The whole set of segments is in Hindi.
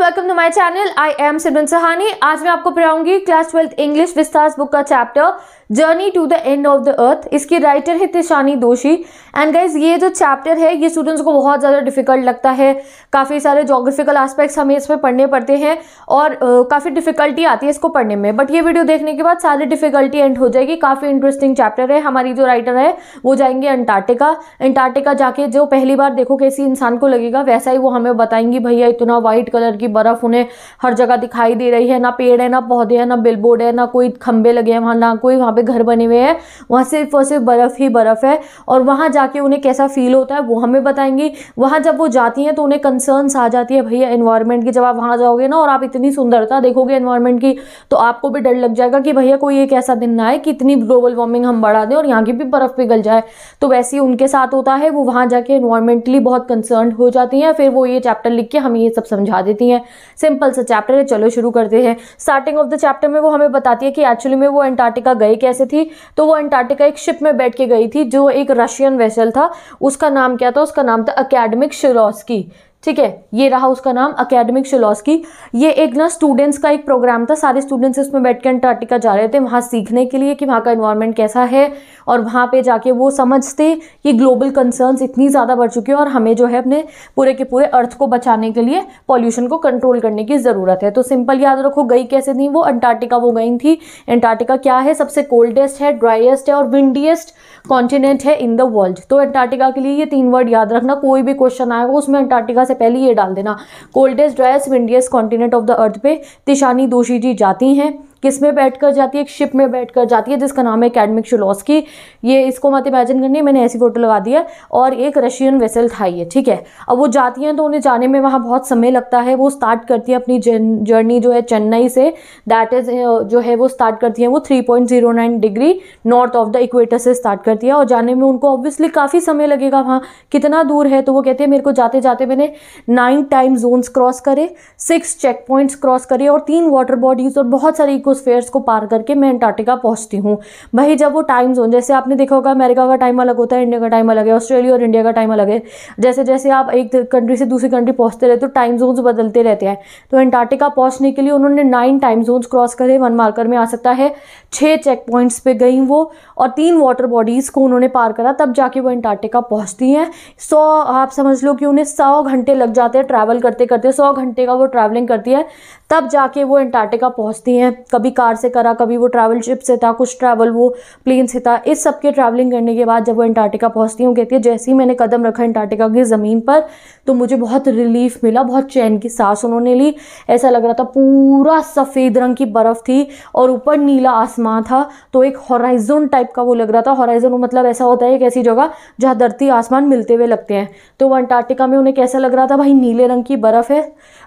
Welcome to my channel. I am Simran Sahani. आज मैं आपको पढ़ाऊंगी class 12th English Vistas book का chapter journey to the end of the earth. इसकी राइटर है तिशानी दोषी। एंड गाइज ये जो चैप्टर है ये स्टूडेंट्स को बहुत ज़्यादा डिफिकल्ट लगता है। काफ़ी सारे जोग्राफिकल एस्पेक्ट्स हमें इसमें पढ़ने पड़ते हैं और काफ़ी डिफिकल्टी आती है इसको पढ़ने में। बट ये वीडियो देखने के बाद सारी डिफिकल्टी एंड हो जाएगी। काफ़ी इंटरेस्टिंग चैप्टर है। हमारी जो राइटर है वो जाएंगे अंटार्कटिका जाके जो पहली बार देखो कैसी इंसान को लगेगा वैसा ही वो हमें बताएंगी। भैया इतना वाइट कलर की बर्फ उन्हें हर जगह दिखाई दे रही है, ना पेड़ है, ना पौधे हैं, ना बिलबोर्ड है, ना कोई खंबे लगे हैं वहाँ, ना कोई वहाँ पे घर बने हुए हैं। वहाँ सिर्फ और सिर्फ बर्फ ही बर्फ है। और वहाँ जाके उन्हें कैसा फील होता है वो हमें बताएंगी। वहाँ जब वो जाती हैं तो उन्हें कंसर्न्स आ जाती है भैया एनवायरनमेंट की। जब आप वहाँ जाओगे ना और आप इतनी सुंदरता देखोगे एनवायरनमेंट की तो आपको भी डर लग जाएगा कि भैया कोई एक ऐसा दिन ना आए कि इतनी ग्लोबल वार्मिंग हम बढ़ा दें और यहाँ की भी बर्फ पिघल जाए। तो वैसे ही उनके साथ होता है। वो वहाँ जाके एनवायरमेंटली बहुत कंसर्न हो जाती हैं। फिर वो ये चैप्टर लिख के हमें ये सब समझा देती हैं। सिंपल सा चैप्टर है। चलो शुरू करते हैं। स्टार्टिंग ऑफ द चैप्टर में वो हमें बताती है कि एक्चुअली में वो अंटार्कटिका गई कैसे थी। तो वो अंटार्कटिका एक शिप में बैठ के गई थी जो एक रशियन वेसल था। उसका नाम क्या था? उसका नाम था अकेडमिक शिलोस्की। ठीक है, ये रहा उसका नाम अकेडमिक शिलोस्की। ये एक ना स्टूडेंट्स का एक प्रोग्राम था। सारे स्टूडेंट्स इसमें बैठ के अंटार्कटिका जा रहे थे वहाँ सीखने के लिए कि वहाँ का एनवायरनमेंट कैसा है। और वहाँ पे जाके वो समझते कि ग्लोबल कंसर्न्स इतनी ज़्यादा बढ़ चुकी है और हमें जो है अपने पूरे के पूरे अर्थ को बचाने के लिए पॉल्यूशन को कंट्रोल करने की ज़रूरत है। तो सिंपल याद रखो गई कैसे थी वो अंटार्कटिका। वो गई थी। अंटार्कटिका क्या है? सबसे कोल्डेस्ट है, ड्राइएस्ट है और विंडीएस्ट कॉन्टिनेंट है इन द वर्ल्ड। तो अंटार्कटिका के लिए ये 3 वर्ड याद रखना। कोई भी क्वेश्चन आएगा उसमें अंटार्कटिका से पहले ये डाल देना। Coldest driest windiest continent of the earth पे तिशानी दोषी जी जाती हैं। किस में बैठकर जाती है? एक शिप में बैठकर जाती है जिसका नाम है अकेडमिक शिलोस्की। ये इसको मत इमेजिन करनी है, मैंने ऐसी फोटो लगा दी है। और एक रशियन वेसल था ये। ठीक है, अब वो जाती हैं तो उन्हें जाने में वहाँ बहुत समय लगता है। वो स्टार्ट करती है अपनी जर्नी जो है चेन्नई से। दैट इज जो है वो स्टार्ट करती है वो 3.09 degree north of the equator से स्टार्ट करती है। और जाने में उनको ऑब्वियसली काफ़ी समय लगेगा। वहाँ कितना दूर है? तो वो कहते हैं मेरे को जाते जाते मैंने 9 टाइम जोन्स क्रॉस करे, 6 चेक पॉइंट्स क्रॉस करे और 3 वाटर बॉडीज और बहुत सारी इकोस्फेयर्स को पार करके मैं अंटार्कटिका पहुंचती हूँ। भाई जब वो टाइम जोन, जैसे आपने देखा होगा अमेरिका का टाइम अलग होता है, इंडिया का टाइम अलग है, ऑस्ट्रेलिया और इंडिया का टाइम अलग है। जैसे जैसे आप एक कंट्री से दूसरी कंट्री पहुंचते रहते हो टाइम जोन्स बदलते रहते हैं। तो अंटार्कटिका पहुंचने के लिए उन्होंने 9 टाइम जोन्स क्रॉस करे। 1 मार्कर में आ सकता है। 6 चेक पॉइंट्स पे गई वो और 3 वाटर बॉडीज को उन्होंने पार करा, तब जाके वो अंटार्कटिका पहुंचती हैं। 100 आप समझ लो कि उन्हें 100 घंटे लग जाते हैं ट्रैवल करते करते। 100 घंटे का वो ट्रैवलिंग करती है तब जाके वो अंटार्कटिका पहुंचती हैं। कभी कार से करा, कभी वो ट्रैवल शिप से था, कुछ ट्रैवल वो प्लेन से था। इस सब के ट्रैवलिंग करने के बाद जब वो अंटार्कटिका पहुंचती हूँ कहती है जैसे ही मैंने कदम रखा अंटार्कटिका की ज़मीन पर तो मुझे बहुत रिलीफ मिला, बहुत चैन की सांस उन्होंने ली। ऐसा लग रहा था पूरा सफ़ेद रंग की बर्फ़ थी और ऊपर नीला आसमान था। तो एक हॉराइजन टाइप का वो लग रहा था। हॉराइजन मतलब ऐसा होता है एक ऐसी जगह जहाँ धरती आसमान मिलते हुए लगते हैं। तो वो अंटार्कटिका में उन्हें कैसा लग रहा था? भाई नीले रंग की बर्फ़ है,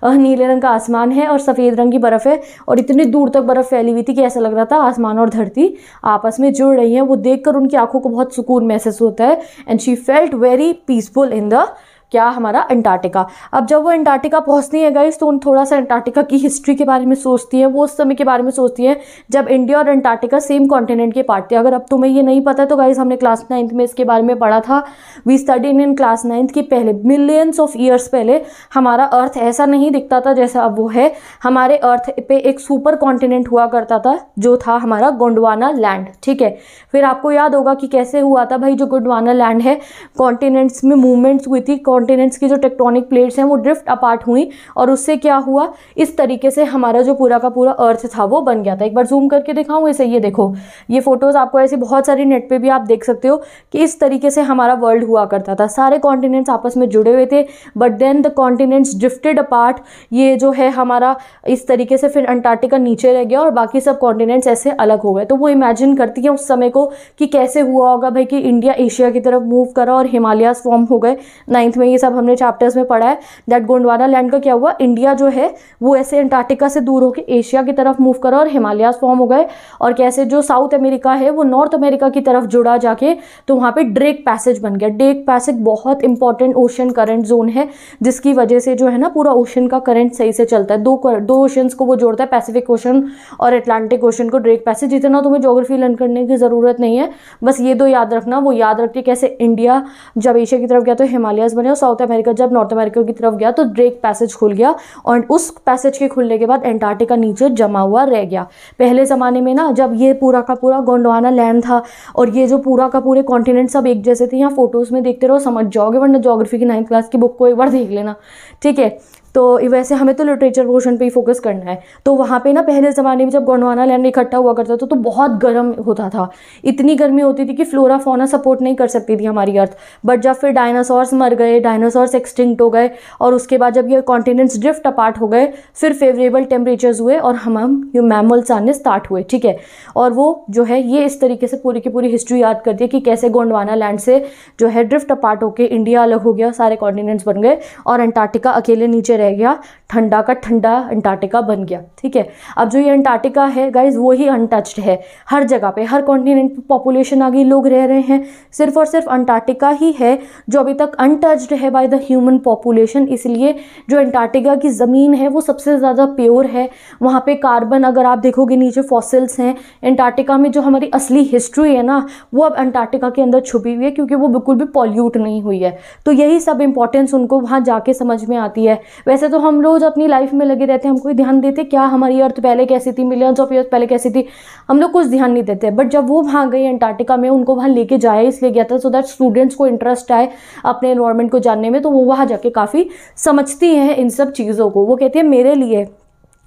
नीले रंग का आसमान है और सफ़ेद रंग की बर्फ़ है और इतनी दूर तक बर्फ़ फैली हुई थी कि ऐसा लग रहा था आसमान और धरती आपस में जुड़ रही हैं। वो देखकर उनकी आंखों को बहुत सुकून महसूस होता है। And she felt very peaceful in the क्या हमारा अंटार्कटिका। अब जब वो अंटार्कटिका पहुंचती है गाइस तो उन थोड़ा सा अंटार्कटिका की हिस्ट्री के बारे में सोचती हैं। वो उस समय के बारे में सोचती हैं जब इंडिया और अंटार्कटिका सेम कॉन्टिनेंट के पार्ट थे। अगर अब तुम्हें ये नहीं पता तो गाइस हमने क्लास 9th में इसके बारे में पढ़ा था। We studied in class 9th के पहले मिलियंस ऑफ ईयर्स पहले हमारा अर्थ ऐसा नहीं दिखता था जैसा अब वो है। हमारे अर्थ पे एक सुपर कॉन्टिनेंट हुआ करता था जो था हमारा गोंडवाना लैंड। ठीक है, फिर आपको याद होगा कि कैसे हुआ था भाई। जो गोंडवाना लैंड है कॉन्टिनेंट्स में मूवमेंट्स हुई थी। कॉन्टिनेंट्स की जो टेक्टोनिक प्लेट्स हैं वो ड्रिफ्ट अपार्ट हुई और उससे क्या हुआ, इस तरीके से हमारा जो पूरा का पूरा अर्थ था वो बन गया था। एक बार जूम करके दिखाऊं इसे? ये देखो, ये फोटोज आपको ऐसी बहुत सारी नेट पे भी आप देख सकते हो कि इस तरीके से हमारा वर्ल्ड हुआ करता था। सारे कॉन्टिनेंट्स आपस में जुड़े हुए थे but then the continents drifted apart. ये जो है हमारा इस तरीके से फिर अंटार्कटिका नीचे रह गया और बाकी सब कॉन्टिनेंट्स ऐसे अलग हो गए। तो वो इमेजिन करती है उस समय को कि कैसे हुआ होगा भाई कि इंडिया एशिया की तरफ मूव करा और हिमालयाज फॉर्म हो गए। 9th में ये सब हमने चैप्टर्स में पढ़ा है। दैट गोंडवाना लैंड का क्या हुआ, इंडिया जो है वो ऐसे अंटार्कटिका से दूर होकर एशिया की तरफ मूव करा और हिमालयाज फॉर्म हो गए। और कैसे जो साउथ अमेरिका है वो नॉर्थ अमेरिका की तरफ जुड़ा जाके तो वहाँ पे ड्रेक पैसेज बन गया। ड्रेक पैसेज बहुत इंपॉर्टेंट ओशन करंट जोन है जिसकी वजह से जो है ना पूरा ओशन का करंट सही से चलता है। दो ओशंस को वो जोड़ता है, पैसिफिक ओशन और अटलांटिक ओशन को। ड्रेक पैसेज जितना तुम्हें ज्योग्राफी लर्न करने की ज़रूरत नहीं है, बस ये 2 याद रखना। वो याद रखते कैसे इंडिया जब एशिया की तरफ गया तो हिमालयाज बने, साउथ अमेरिका जब नॉर्थ अमेरिका की तरफ गया तो ड्रेक पैसेज खुल गया और उस पैसेज के खुलने के बाद एंटार्क्टिका नीचे जमा हुआ रह गया। पहले ज़माने में ना जब ये पूरा का पूरा गोंडवाना लैंड था और ये जो पूरा का पूरे कॉन्टिनेंट सब एक जैसे थे, यहाँ फोटोज़ में देखते रहो समझ जाओगे, वरना ज्योग्राफी की 9th क्लास की बुक को एक बार देख लेना, ठीक है। तो वैसे हमें तो लिटरेचर पोर्शन पे ही फोकस करना है। तो वहाँ पे ना पहले ज़माने में जब गोंडवाना लैंड इकट्ठा हुआ करता था तो बहुत गर्म होता था, इतनी गर्मी होती थी कि फ्लोरा फौना सपोर्ट नहीं कर सकती थी हमारी अर्थ। बट जब फिर डायनासोर्स मर गए, डायनासोर्स एक्सटिंक्ट हो गए और उसके बाद जब ये कॉन्टिनेंट्स ड्रिफ्ट अपार्ट हो गए, फिर फेवरेबल टेम्परेचर्स हुए और हम मैमल्स आने स्टार्ट हुए, ठीक है। और वो जो है ये इस तरीके से पूरी की पूरी हिस्ट्री याद करती है कि कैसे गोंडवाना लैंड से जो है ड्रिफ्ट अपार्ट होकर इंडिया अलग हो गया, सारे कॉन्टिनेंट्स बन गए और अंटार्कटिका अकेले नीचे रह गया, ठंडा का ठंडा अंटार्कटिका बन गया, ठीक है। अब जो ये अंटार्कटिका है गाइज वो ही अनटच्ड है, हर जगह पे हर कॉन्टिनेंट पे पॉपुलेशन आ गई, लोग रह रहे हैं, सिर्फ और सिर्फ अंटार्कटिका ही है जो अभी तक अनटच्ड है बाय द ह्यूमन पॉपुलेशन। इसलिए जो अंटार्कटिका की ज़मीन है वो सबसे ज़्यादा प्योर है, वहाँ पे कार्बन अगर आप देखोगे नीचे फॉसिल्स हैं। अंटार्कटिका में जो हमारी असली हिस्ट्री है ना वो अब अंटार्कटिका के अंदर छुपी हुई है क्योंकि वो बिल्कुल भी पॉल्यूट नहीं हुई है। तो यही सब इंपॉर्टेंस उनको वहाँ जाके समझ में आती है। वैसे तो हम रोज़ अपनी लाइफ में लगे रहते हैं, हम कोई ध्यान देते क्या हमारी अर्थ पहले कैसी थी, मिलियंस ऑफ ईयर्स पहले कैसी थी, हम लोग कुछ ध्यान नहीं देते। बट जब वो वहाँ गई अंटार्कटिका में, उनको वहाँ लेके जाया इसलिए गया था सो दैट स्टूडेंट्स को इंटरेस्ट आए अपने एनवायरनमेंट को जानने में, तो वो वहाँ जाके काफ़ी समझती हैं इन सब चीज़ों को। वो कहती है मेरे लिए,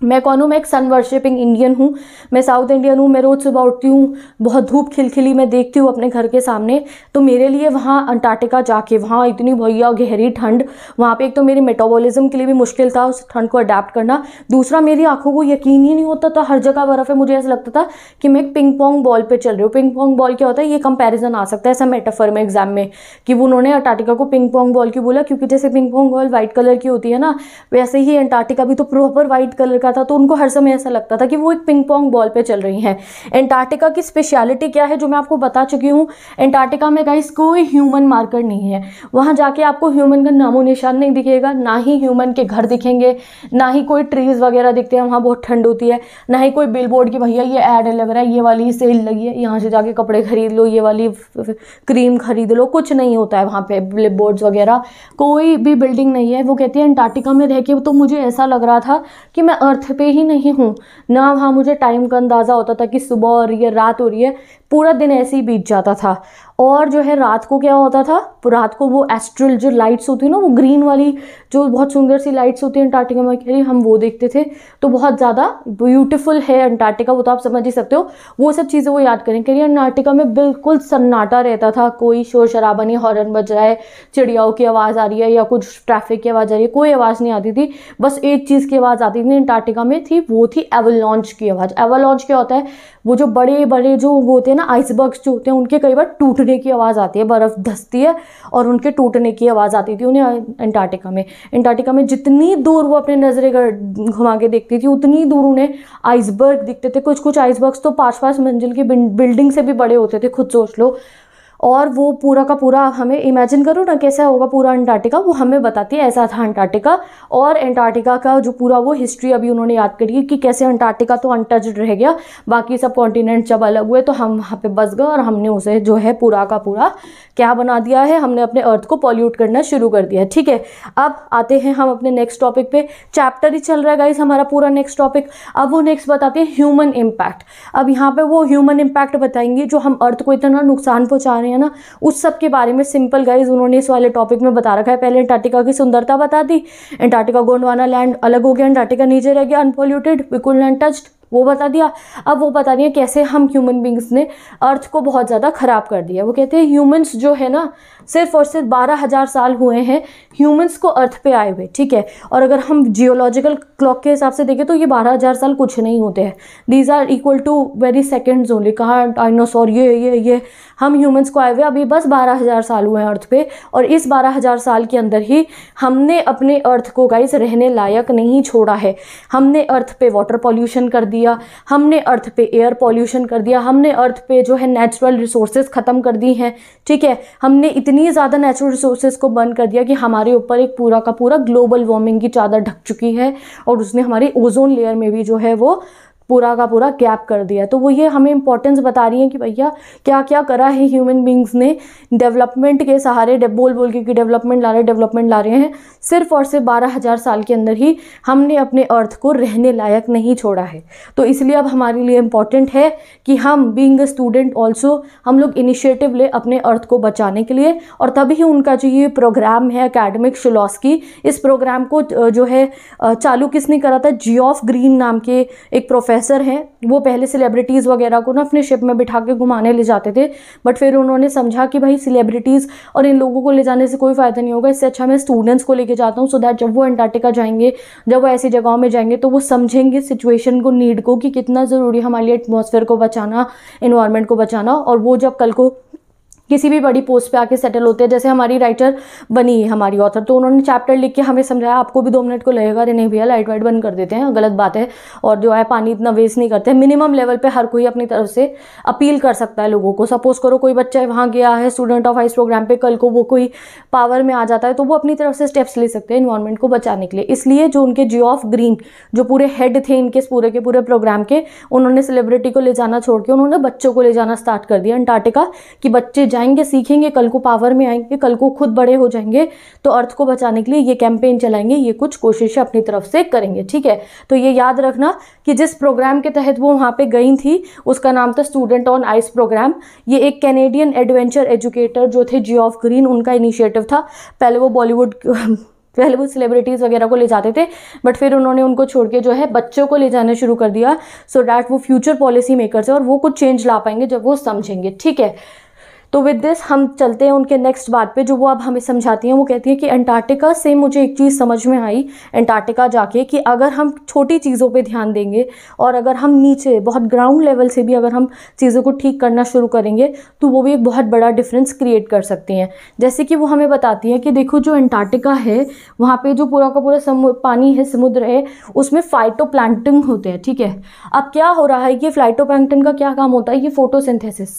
मैं कौन हूँ, मैं एक सन वर्शिपिंग इंडियन हूँ, मैं साउथ इंडियन हूँ, मैं रोज़ सुबह उठती हूँ, बहुत धूप खिलखिली मैं देखती हूँ अपने घर के सामने, तो मेरे लिए वहाँ अंटार्कटिका जाके वहाँ इतनी भैया गहरी ठंड, वहाँ पे एक तो मेरी मेटाबॉलिज्म के लिए भी मुश्किल था उस ठंड को अडेप्ट करना, दूसरा मेरी आंखों को यकीन ही नहीं होता था, हर जगह बर्फ़ है, मुझे ऐसा लगता था कि मैं एक पिंग पोंग बॉल पर चल रही हूँ। पिंग पोंग बॉल क्या होता है, ये कंपेरिजन आ सकता है ऐसा मेटाफर में एग्जाम में कि वो उन्होंने अंटार्कटिका को पिंग पोंग बॉल क्यों बोला, क्योंकि जैसे ping pong ball white colour की होती है ना, वैसे ही अंटार्कटिका भी तो प्रॉपर वाइट कलर का था, तो उनको हर समय ऐसा लगता था कि वो एक पिंग पोंग बॉल पे चल रही हैं। अंटार्कटिका की स्पेशलिटी क्या है जो मैं आपको बता चुकी हूँ, अंटार्कटिका में गाइस कोई ह्यूमन मार्कर नहीं है, वहाँ जाके आपको ह्यूमन का नामो निशान नहीं दिखेगा, ना ही ह्यूमन के घर दिखेंगे, ना ही कोई ट्रीज वगैरह दिखते हैं, वहाँ बहुत ठंड होती है, ना ही कोई बिल बोर्ड की भैया ये ऐड लग रहा है, ये वाली सेल लगी है, यहाँ से जाके कपड़े खरीद लो, ये वाली क्रीम खरीद लो, कुछ नहीं होता है वहाँ पे, बिल बोर्ड्स वगैरह कोई भी बिल्डिंग नहीं है। वो कहती है अंटार्कटिका में रह के तो मुझे ऐसा लग रहा था कि मैं अर्थ पे ही नहीं हूँ, ना वहाँ मुझे टाइम का अंदाज़ा होता था कि सुबह हो रही है रात हो रही है, पूरा दिन ऐसे ही बीत जाता था। और जो है रात को क्या होता था, रात को वो एस्ट्रल जो लाइट्स होती है ना, वो ग्रीन वाली जो बहुत सुंदर सी लाइट्स होती है अंटार्कटिका में, कह रही हम वो देखते थे, तो बहुत ज़्यादा ब्यूटीफुल है अंटार्कटिका, वो तो आप समझ ही सकते हो। वो सब चीज़ें वो याद करें, कह रही अंटार्कटिका में बिल्कुल सन्नाटा रहता था, कोई शोर शराबा नहीं, हॉर्न बज रहा है, चिड़ियाओं की आवाज़ आ रही है या कुछ ट्रैफिक की आवाज़ आ रही है, कोई आवाज़ नहीं आती थी। बस एक चीज़ की आवाज़ आती थी अंटार्कटिका में थी, वो थी एवलांच की आवाज़। एवलांच क्या होता है, वो जो बड़े बड़े जो वो होते हैं ना आइसबर्ग्स जो होते हैं, उनके कई बार टूटने की आवाज़ आती है, बर्फ़ धंसती है और उनके टूटने की आवाज़ आती थी उन्हें अंटार्कटिका में। अंटार्कटिका में जितनी दूर वो अपने नज़रें घुमा के देखती थी उतनी दूर उन्हें आइसबर्ग दिखते थे। कुछ कुछ आइसबर्ग्स तो 5-5 मंजिल की बिल्डिंग से भी बड़े होते थे, खुद सोच लो। और वो पूरा का पूरा हमें इमेजिन करो ना कैसा होगा पूरा अंटार्कटिका, वो हमें बताती है ऐसा था अंटार्कटिका। और अंटार्कटिका का जो पूरा वो हिस्ट्री अभी उन्होंने याद करी है कि कैसे अंटार्कटिका तो अनटच्ड रह गया, बाकी सब कॉन्टिनेंट जब अलग हुए तो हम वहाँ पे बस गए और हमने उसे जो है पूरा का पूरा क्या बना दिया है, हमने अपने अर्थ को पॉल्यूट करना शुरू कर दिया है, ठीक है। अब आते हैं हम अपने नेक्स्ट टॉपिक पे, चैप्टर ही चल रहा है गाइस हमारा पूरा नेक्स्ट टॉपिक। अब वो नेक्स्ट बताते हैं ह्यूमन इम्पैक्ट। अब यहाँ पे वो ह्यूमन इम्पैक्ट बताएंगे जो हम अर्थ को इतना नुकसान पहुँचा रहे हैं ना, उस सब के बारे में सिंपल गाइज उन्होंने इस वाले टॉपिक में बता रखा है। पहले अंटार्कटिका की सुंदरता बता दी, अंटार्कटिका गोंडवाना लैंड अलग हो गया, अंटार्कटिका नीचे रह गया अनपॉल्यूटेड, बिल्कुल अनटच्ड, वो बता दिया। अब वो बता दिया कैसे हम ह्यूमन बींग्स ने अर्थ को बहुत ज़्यादा ख़राब कर दिया। वो कहते हैं ह्यूमंस जो है ना सिर्फ और सिर्फ 12,000 साल हुए हैं ह्यूमंस को अर्थ पे आए हुए, ठीक है। और अगर हम जियोलॉजिकल क्लॉक के हिसाब से देखें तो ये 12,000 साल कुछ नहीं होते हैं, these are equal to very seconds only. कहाँ डायनासोर ये हम ह्यूमंस को आए हुए अभी बस 12,000 साल हुए हैं अर्थ पे, और इस 12,000 साल के अंदर ही हमने अपने अर्थ को गाइस रहने लायक नहीं छोड़ा है। हमने अर्थ पे वाटर पॉल्यूशन कर दिया, हमने अर्थ पे एयर पॉल्यूशन कर दिया, हमने अर्थ पे जो है नेचुरल रिसोर्सेज ख़त्म कर दी हैं, ठीक है। हमने इतनी ज़्यादा नेचुरल रिसोर्सेज को बंद कर दिया कि हमारे ऊपर एक पूरा का पूरा ग्लोबल वार्मिंग की चादर ढक चुकी है, और उसने हमारी ओजोन लेयर में भी जो है वो पूरा का पूरा गैप कर दिया। तो वो ये हमें इंपॉर्टेंस बता रही है कि भैया क्या क्या करा है ह्यूमन बींग्स ने डेवलपमेंट के सहारे, बोल बोल के कि डेवलपमेंट ला रहे हैं, सिर्फ और सिर्फ 12,000 साल के अंदर ही हमने अपने अर्थ को रहने लायक नहीं छोड़ा है। तो इसलिए अब हमारे लिए इम्पॉर्टेंट है कि हम बीइंग अ स्टूडेंट ऑल्सो हम लोग इनिशिएटिव ले अपने अर्थ को बचाने के लिए। और तभी उनका जो ये प्रोग्राम है एकेडमिक शिलॉस्की, इस प्रोग्राम को जो है चालू किसने करा था, जियोफ ग्रीन नाम के एक प्रोफेसर हैं। वो पहले सेलिब्रिटीज़ वगैरह को ना अपने शिप में बिठा के घुमाने ले जाते थे, बट फिर उन्होंने समझा कि भाई सेलिब्रिटीज़ और इन लोगों को ले जाने से कोई फ़ायदा नहीं होगा, इससे अच्छा मैं स्टूडेंट्स को लेके जाता हूँ, सो दैट जब वो अंटार्कटिका जाएंगे, जब वो ऐसी जगहों में जाएंगे तो वो समझेंगे सिचुएशन को, नीड को, कि कितना ज़रूरी हमारे लिए एटमॉस्फेयर को बचाना, एनवायरनमेंट को बचाना। और वो जब कल को किसी भी बड़ी पोस्ट पे आके सेटल होते हैं, जैसे हमारी राइटर बनी है, हमारी ऑथर, तो उन्होंने चैप्टर लिख के हमें समझाया, आपको भी 2 मिनट को लगेगा, अरे नहीं भैया लाइट वाइट बंद कर देते हैं, गलत बात है, और जो है पानी इतना वेस्ट नहीं करते हैं। मिनिमम लेवल पे हर कोई अपनी तरफ से अपील कर सकता है लोगों को। सपोज करो कोई बच्चा वहाँ गया है स्टूडेंट ऑफ आइस प्रोग्राम पे, कल को वो कोई पावर में आ जाता है तो वो अपनी तरफ से स्टेप्स ले सकते हैं एनवायरनमेंट को बचाने के लिए। इसलिए जो उनके जियोफ ग्रीन जो पूरे हेड थे इनके पूरे के पूरे प्रोग्राम के, उन्होंने सेलिब्रिटी को ले जाना छोड़ के उन्होंने बच्चों को ले जाना स्टार्ट कर दिया अंटार्कटिका, कि बच्चे जाएंगे, सीखेंगे, कल को पावर में आएंगे, कल को खुद बड़े हो जाएंगे तो अर्थ को बचाने के लिए ये कैंपेन चलाएंगे, ये कुछ कोशिशें अपनी तरफ से करेंगे। ठीक है, तो ये याद रखना कि जिस प्रोग्राम के तहत वो वहाँ पे गई थी उसका नाम था स्टूडेंट ऑन आइस प्रोग्राम। ये एक कैनेडियन एडवेंचर एजुकेटर जो थे जियोफ ग्रीन, उनका इनिशिएटिव था। पहले वो सेलिब्रिटीज़ वगैरह को ले जाते थे, बट फिर उन्होंने उनको छोड़ के जो है बच्चों को ले जाना शुरू कर दिया, सो डैट वो फ्यूचर पॉलिसी मेकर्स है और वो कुछ चेंज ला पाएंगे जब वो समझेंगे। ठीक है, तो विद दिस हम चलते हैं उनके नेक्स्ट बात पे, जो वो अब हमें समझाती हैं। वो कहती है कि अंटार्कटिका से मुझे एक चीज़ समझ में आई अंटार्कटिका जाके, कि अगर हम छोटी चीज़ों पे ध्यान देंगे और अगर हम नीचे बहुत ग्राउंड लेवल से भी अगर हम चीज़ों को ठीक करना शुरू करेंगे तो वो भी एक बहुत बड़ा डिफरेंस क्रिएट कर सकती हैं। जैसे कि वो हमें बताती है कि देखो जो अंटार्कटिका है वहाँ पर जो पूरा का पूरा पानी है, समुद्र है, उसमें फाइटोप्लैंक्टन होते हैं। ठीक है, अब क्या हो रहा है कि फाइटोप्लैंक्टन का क्या काम होता है, ये फोटोसिंथेसिस,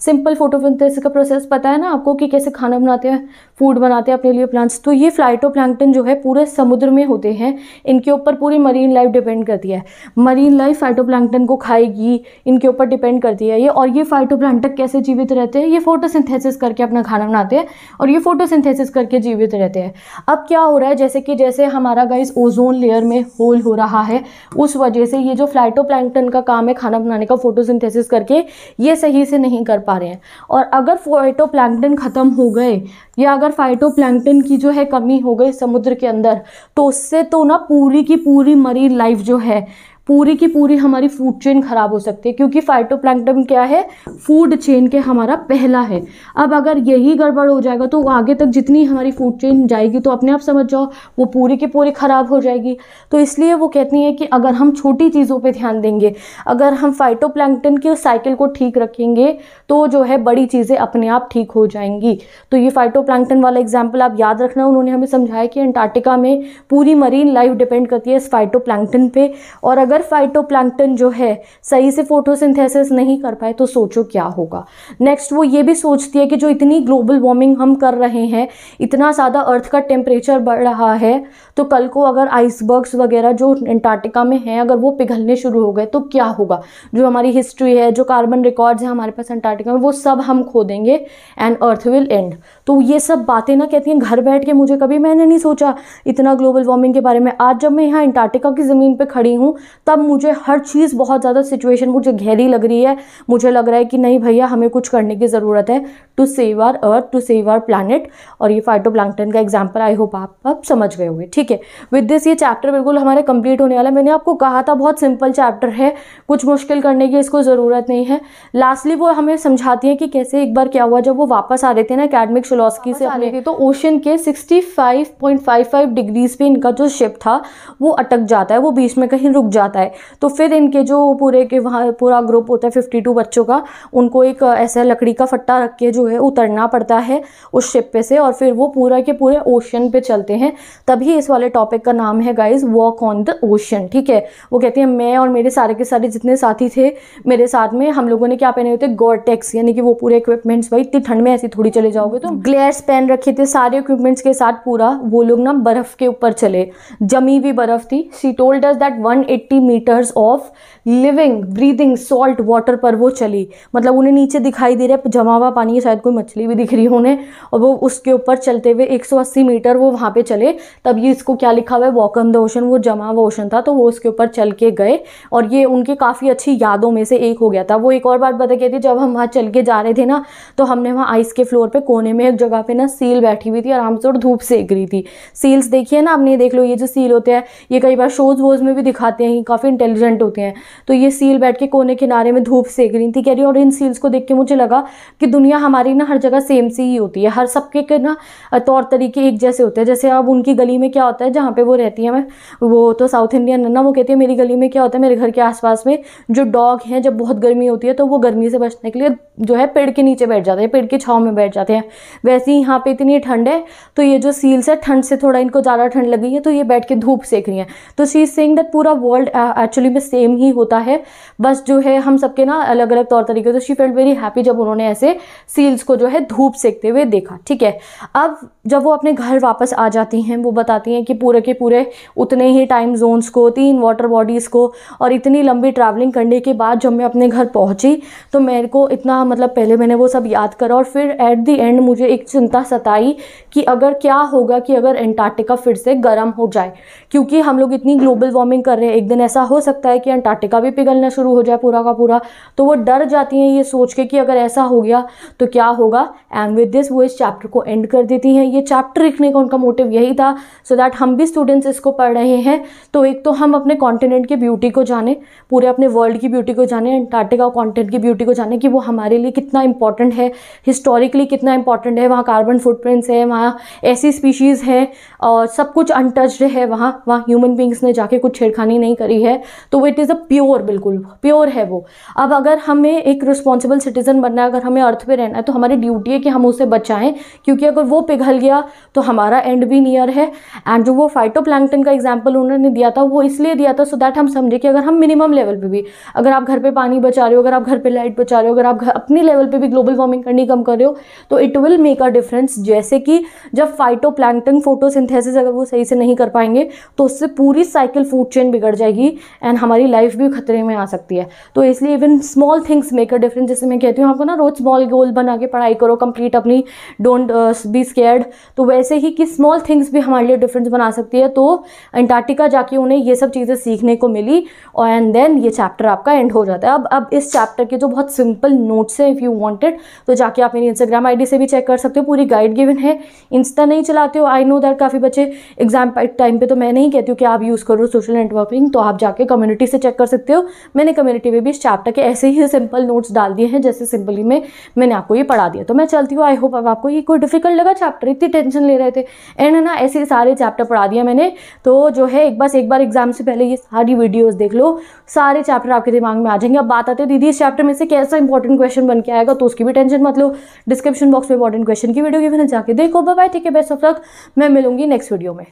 सिंपल फोटोसिंथेसिस का प्रोसेस पता है ना आपको कि कैसे खाना बनाते हैं, फूड बनाते हैं अपने लिए प्लांट्स। तो ये फाइटोप्लैंक्टन जो है पूरे समुद्र में होते हैं, इनके ऊपर पूरी मरीन लाइफ डिपेंड करती है। मरीन लाइफ फाइटोप्लैंक्टन को खाएगी, इनके ऊपर डिपेंड करती है ये। और ये फाइटोप्लैंक्टन कैसे जीवित रहते हैं, ये फोटोसिंथेसिस करके अपना खाना बनाते हैं और ये फोटोसिंथेसिस करके जीवित रहते हैं। अब क्या हो रहा है, जैसे हमारा गाइस ओजोन लेयर में होल हो रहा है, उस वजह से ये जो फाइटोप्लैंक्टन का काम है खाना बनाने का फोटोसिंथेसिस करके, ये सही से नहीं कर पा रहे हैं। और अगर फाइटोप्लैंक्टन खत्म हो गए या अगर फाइटोप्लैंक्टन की जो है कमी हो गई समुद्र के अंदर, तो उससे तो ना पूरी की पूरी मरीन लाइफ जो है, पूरी की पूरी हमारी फूड चेन खराब हो सकती है, क्योंकि फाइटोप्लैंक्टन क्या है, फूड चेन के हमारा पहला है। अब अगर यही गड़बड़ हो जाएगा तो आगे तक जितनी हमारी फूड चेन जाएगी तो अपने आप समझ जाओ वो पूरी की पूरी खराब हो जाएगी। तो इसलिए वो कहती हैं कि अगर हम छोटी चीज़ों पे ध्यान देंगे, अगर हम फाइटोप्लैंक्टन के साइकिल को ठीक रखेंगे तो जो है बड़ी चीज़ें अपने आप ठीक हो जाएंगी। तो ये फाइटोप्लैंक्टन वाला एग्जाम्पल आप याद रखना। उन्होंने हमें समझाया कि अंटार्कटिका में पूरी मरीन लाइफ डिपेंड करती है इस फाइटोप्लैंक्टन पे, और अगर फाइटोप्लैंक्टन जो है सही से फोटोसिंथेसिस नहीं कर पाए तो सोचो क्या होगा। नेक्स्ट वो ये भी सोचती है कि जो इतनी ग्लोबल वार्मिंग हम कर रहे हैं, इतना ज़्यादा अर्थ का टेम्परेचर बढ़ रहा है, तो कल को अगर आइसबर्ग्स वगैरह जो अंटार्कटिका में हैं अगर वो पिघलने शुरू हो गए तो क्या होगा। जो हमारी हिस्ट्री है, जो कार्बन रिकॉर्ड्स हैं हमारे पास अंटार्कटिका में, वो सब हम खो देंगे एंड अर्थ विल एंड। तो ये सब बातें ना कहती हैं घर बैठ के, मुझे कभी मैंने नहीं सोचा इतना ग्लोबल वार्मिंग के बारे में। आज जब मैं यहाँ अंटार्कटिका की ज़मीन पर खड़ी हूँ तब मुझे हर चीज़ बहुत ज़्यादा सिचुएशन मुझे गहरी लग रही है। मुझे लग रहा है कि नहीं भैया हमें कुछ करने की ज़रूरत है to save our earth, to save our planet. और ये फाइटोप्लैंक्टन का एग्जांपल आई होप आप समझ गए होंगे। ठीक है, विद दिस ये चैप्टर बिल्कुल हमारे कंप्लीट होने वाला है। मैंने आपको कहा था बहुत सिंपल चैप्टर है, कुछ मुश्किल करने की इसको ज़रूरत नहीं है। लास्टली वो हमें समझाती है कि कैसे एक बार क्या हुआ, जब वो वापस आ रहे थे ना एकेडमिक शिलॉस्की से आ रहे थे, तो ओशन के 65.55 डिग्रीज पे इनका जो शिप था वो अटक जाता है, वो बीच में कहीं रुक जाता है। तो फिर इनके जो पूरे के वहाँ पूरा ग्रुप होता है 52 बच्चों का, उनको एक ऐसा लकड़ी का फट्टा रख के जो है उतरना पड़ता है उस शिप पे से, और फिर वो पूरा के पूरे ओशन पे चलते हैं। तभी इस वाले टॉपिक का नाम है guys walk on the ocean. ठीक है, वो कहती है मैं और मेरे सारे के सारे जितने साथी थे मेरे साथ में, हम लोगों ने क्या पहने हुए थे, गोरटेक्स, यानी कि वो पूरे इक्विपमेंट्स। भाई इतनी ठंड में ऐसी थोड़ी चले जाओगे, तो ग्लेयर्स पहन रखे थे सारे इक्विपमेंट्स के साथ। पूरा वो लोग ना बर्फ के ऊपर चले, जमी हुई बर्फ थी। She told us that 180 metres of living breathing salt water पर वो चली, मतलब उन्हें नीचे दिखाई दे रहा है जमा हुआ पानी है, शायद कोई मछली भी दिख रही है उन्हें, और वो उसके ऊपर चलते हुए 180 मीटर वो वहाँ पे चले, तब ये इसको क्या लिखा हुआ है, वॉक ऑन द ओशन, वो जमा हुआ ओशन था तो वो उसके ऊपर चल के गए, और ये उनकी काफ़ी अच्छी यादों में से एक हो गया था। वो एक और बात बता कहती, जब हम वहाँ चल के जा रहे थे ना, तो हमने वहाँ आइस के फ्लोर पे कोने में एक जगह पे ना सील बैठी हुई थी आराम से और धूप सेक रही थी। सील्स देखिए ना आपने, देख लो ये जो सील होते हैं ये कई बार शोज वोज में भी दिखाते हैं, काफ़ी इंटेलिजेंट होते हैं। तो ये सील बैठ के कोने किनारे में धूप सेक रही थी कह रही, और इन सील्स को देख के मुझे लगा कि दुनिया हमारी ना हर जगह सेम सी ही होती है, हर सबके के ना तौर तरीके एक जैसे होते हैं। जैसे अब उनकी गली में क्या होता है जहाँ पे वो रहती है, मैं वो तो साउथ इंडियन है ना, वो कहती है मेरी गली में क्या होता है, मेरे घर के आसपास में जो डॉग हैं जब बहुत गर्मी होती है तो वो गर्मी से बचने के लिए जो है पेड़ के नीचे बैठ जाते हैं, पेड़ की छांव में बैठ जाते हैं। वैसे ही यहाँ पे इतनी ठंड है तो ये जो सील्स है ठंड से थोड़ा इनको ज़्यादा ठंड लगी है तो ये बैठ के धूप सेक रही हैं। तो शी इज सेइंग दैट पूरा वर्ल्ड एक्चुअली में सेम ही होता है, बस जो है हम सबके ना अलग अलग तौर तरीके। तो शी फेल्ट वेरी हैप्पी जब उन्होंने ऐसे सील्स को जो है धूप सेकते हुए देखा। ठीक है, अब जब वो अपने घर वापस आ जाती हैं वो बताती हैं कि पूरे के पूरे उतने ही टाइम जोन्स को, 3 वाटर बॉडीज़ को और इतनी लंबी ट्रैवलिंग करने के बाद जब मैं अपने घर पहुंची तो मेरे को इतना मतलब पहले मैंने वो सब याद करा और फिर एट द एंड मुझे एक चिंता सताई कि अगर क्या होगा कि अगर अंटार्कटिका फिर से गर्म हो जाए, क्योंकि हम लोग इतनी ग्लोबल वार्मिंग कर रहे हैं, एक दिन ऐसा हो सकता है कि अंटार्कटिका भी पिघलना शुरू हो जाए पूरा का पूरा। तो वो डर जाती हैं ये सोच के कि अगर ऐसा हो गया तो क्या होगा। एंड विद दिस वो इस चैप्टर को एंड कर देती हैं। ये चैप्टर लिखने का उनका मोटिव यही था सो दैट हम भी स्टूडेंट्स इसको पढ़ रहे हैं तो एक तो हम अपने कॉन्टिनेंट की ब्यूटी को जाने, पूरे अपने वर्ल्ड की ब्यूटी को जाने, अंटार्कटिका कॉन्टिनेंट की ब्यूटी को जाने कि वो हमारे लिए कितना इंपॉर्टेंट है, हिस्टोरिकली कितना इंपॉर्टेंट है। वहाँ कार्बन फुटप्रिंट्स है, वहाँ ऐसी स्पीशीज़ है और सब कुछ अनटच्ड है, वहाँ ह्यूमन बींग्स ने जाके कुछ छेड़खानी नहीं करी है। तो इट इज़ अ प्योर, बिल्कुल प्योर है वो। अब अगर हमें एक रिस्पॉन्सिबल सिटीजन बनना है, अगर हमें अर्थ पे रहना है तो हमारी ड्यूटी है कि हम उसे बचाएं, क्योंकि अगर वो पिघल गया तो हमारा एंड भी नियर है। एंड जो वो फाइटोप्लैंक्टन का एग्जाम्पल उन्होंने दिया था वो इसलिए दिया था सो दैट हम समझे कि अगर हम मिनिमम लेवल पे भी, अगर आप घर पे पानी बचा रहे हो, अगर आप घर पे लाइट बचा रहे हो, अगर आप अपनी लेवल पे भी ग्लोबल वार्मिंग करनी कम कर रहे हो तो it will make a difference. जैसे कि जब फाइटोप्लैंक्टन फोटोसिंथेसिस अगर वो सही से नहीं कर पाएंगे तो उससे पूरी साइकिल फूड चेन बिगड़ जाएगी एंड हमारी लाइफ भी खतरे में आ सकती है। तो इसलिए even small things make a difference. जैसे मैं कहती हूँ आपको ना रोज स्मॉल गोल बना के पढ़ाई करो, कंप्लीट अपनी, डोंट बी स्केयर्ड। तो वैसे ही कि स्मॉल थिंग्स भी हमारे लिए डिफरेंस बना सकती है। तो अंटार्कटिका जाके उन्हें ये सब चीज़ें सीखने को मिली और एंड देन ये चैप्टर आपका एंड हो जाता है। अब इस चैप्टर के जो बहुत सिंपल नोट्स है, इफ़ यू वांटेड तो जाके आप मेरी इंस्टाग्राम आईडी से भी चेक कर सकते हो, पूरी गाइड गिवन है। इंस्टा नहीं चलाते हो, आई नो दैट काफ़ी बच्चे एग्जाम टाइम पे, तो मैं नहीं कहती हूँ कि आप यूज़ करो सोशल नेटवर्किंग, तो आप जाके कम्युनिटी से चेक कर सकते हो। मैंने कम्युनिटी में भी इस चैप्टर के ऐसे ही सिंपल नोट्स डाल दिए हैं जैसे सिंपली मैंने आपको ये पढ़ा दिया। तो मैं चलती हूँ। आई होप अब आपको ये कोई डिफिकल्ट लगा चैप्टर, इतनी टेंशन ले रहे थे एंड ना ऐसे सारे चैप्टर पढ़ा दिया मैंने। तो जो है एक बार एग्जाम से पहले ये सारी वीडियोस देख लो, सारे चैप्टर आपके दिमाग में आ जाएंगे। अब बात आती है दीदी इस चैप्टर में से कैसा इंपॉर्टेंट क्वेश्चन बन के आएगा, तो उसकी भी टेंशन मत लो। डिस्क्रिप्शन बॉक्स में इंपॉर्टेंट क्वेश्चन की वीडियो गिवन है, जाके देखो। बाय बाय, ठीक है, बेस्ट ऑफ लक। मैं मिलूंगी नेक्स्ट वीडियो में।